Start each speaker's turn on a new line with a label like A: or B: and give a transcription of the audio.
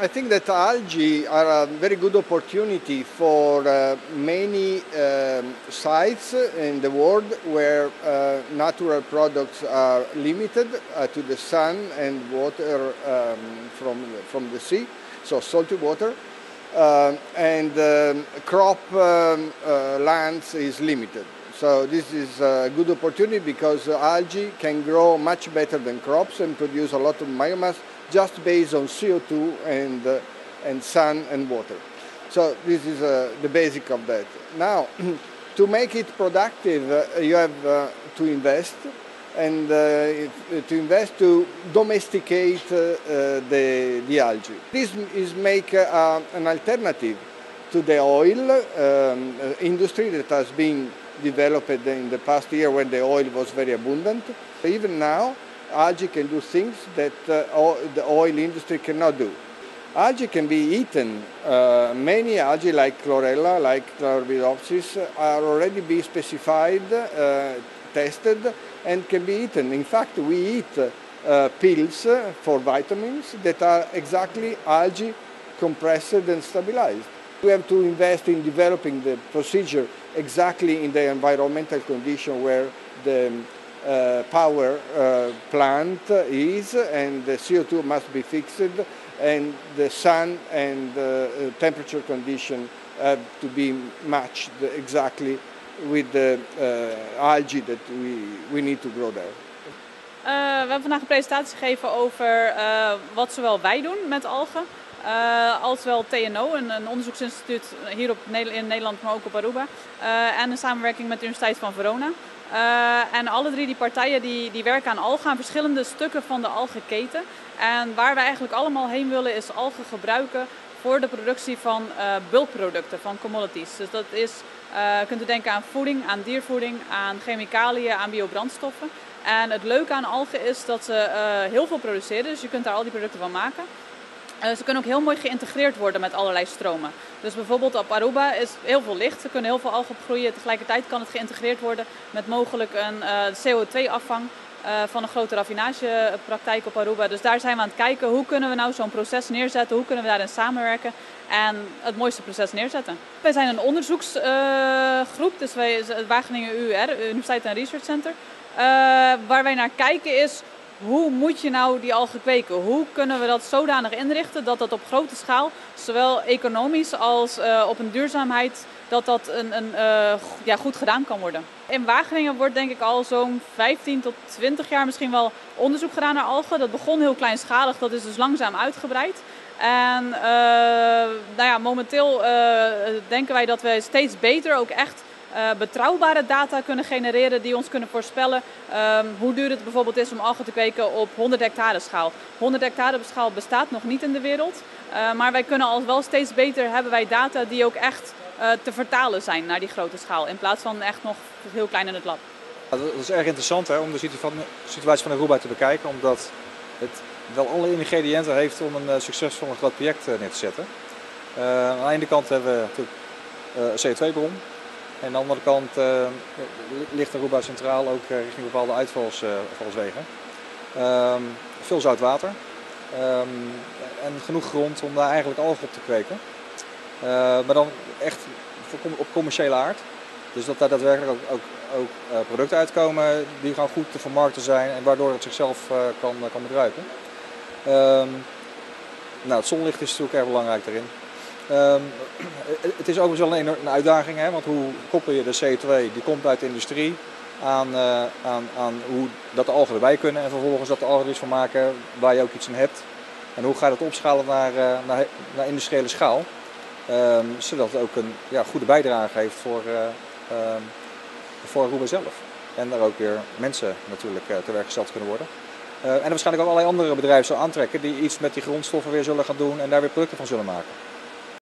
A: I think that algae are a very good opportunity for many sites in the world where natural products are limited to the sun and water from the sea, so salty water, and crop lands is limited. So this is a good opportunity because algae can grow much better than crops and produce a lot of biomass just based on CO2 and sun and water. So this is the basic of that. Now, to make it productive, you have to invest and to domesticate the algae. This is make an alternative to the oil industry that has been developed in the past year when the oil was very abundant. Even now, algae can do things that the oil industry cannot do. Algae can be eaten. Many algae like chlorella, like Chlorophyllopsis, are already be specified, tested, and can be eaten. In fact, we eat pills for vitamins that are exactly algae compressed and stabilized. We have to invest in developing the procedure exactly in the environmental condition where the power plant is, and the CO2 must be fixed, and the sun and temperature condition have to be matched exactly with the algae that we need to grow there.
B: We hebben vandaag een presentatie gegeven over wat zowel wij doen met algen, als wel TNO, een onderzoeksinstituut hier in Nederland, maar ook op Aruba, en een samenwerking met de Universiteit van Verona. En alle drie die partijen die werken aan algen, aan verschillende stukken van de algenketen. En waar we eigenlijk allemaal heen willen is algen gebruiken voor de productie van bulkproducten, van commodities. Dus dat is, kunt u denken aan voeding, aan diervoeding, aan chemicaliën, aan biobrandstoffen. En het leuke aan algen is dat ze heel veel produceren, dus je kunt daar al die producten van maken. Ze kunnen ook heel mooi geïntegreerd worden met allerlei stromen. Dus bijvoorbeeld op Aruba is heel veel licht. Er kunnen heel veel algen op groeien. Tegelijkertijd kan het geïntegreerd worden met mogelijk een CO2-afvang van een grote raffinagepraktijk op Aruba. Dus daar zijn we aan het kijken, hoe kunnen we nou zo'n proces neerzetten? Hoe kunnen we daarin samenwerken en het mooiste proces neerzetten? Wij zijn een onderzoeksgroep, dus het Wageningen UUR, Universiteit en Research Center. Waar wij naar kijken is, hoe moet je nou die algen kweken? Hoe kunnen we dat zodanig inrichten dat dat op grote schaal, zowel economisch als op een duurzaamheid, dat goed gedaan kan worden? In Wageningen wordt denk ik al zo'n 15 tot 20 jaar misschien wel onderzoek gedaan naar algen. Dat begon heel kleinschalig, dat is dus langzaam uitgebreid. En momenteel denken wij dat we steeds beter ook echt betrouwbare data kunnen genereren die ons kunnen voorspellen hoe duur het bijvoorbeeld is om algen te kweken op 100 hectare schaal. 100 hectare schaal bestaat nog niet in de wereld, maar wij kunnen al wel steeds beter, hebben wij data die ook echt te vertalen zijn naar die grote schaal, in plaats van echt nog heel klein in het lab.
C: Dat is erg interessant hè, om de situatie van Aruba te bekijken, omdat het wel alle ingrediënten heeft om een succesvol en groot project neer te zetten. Aan de ene kant hebben we natuurlijk een CO2-bron. En aan de andere kant ligt Aruba centraal ook richting bepaalde uitvalswegen. Veel zout water en genoeg grond om daar eigenlijk algen op te kweken. Maar dan echt op commerciële aard. Dus dat daar daadwerkelijk ook producten uitkomen die gewoon goed te vermarkten zijn en waardoor het zichzelf kan bedruipen. Het zonlicht is natuurlijk erg belangrijk daarin. Het is overigens wel een uitdaging, hè, want hoe koppel je de CO2, die komt uit de industrie, aan hoe dat de algen erbij kunnen en vervolgens dat de algen er iets van maken waar je ook iets aan hebt. En hoe ga je dat opschalen naar industriële schaal, zodat het ook een goede bijdrage heeft voor Aruba zelf. En daar ook weer mensen natuurlijk te werk gesteld kunnen worden. En waarschijnlijk ook allerlei andere bedrijven zullen aantrekken die iets met die grondstoffen weer zullen gaan doen en daar weer producten van zullen maken.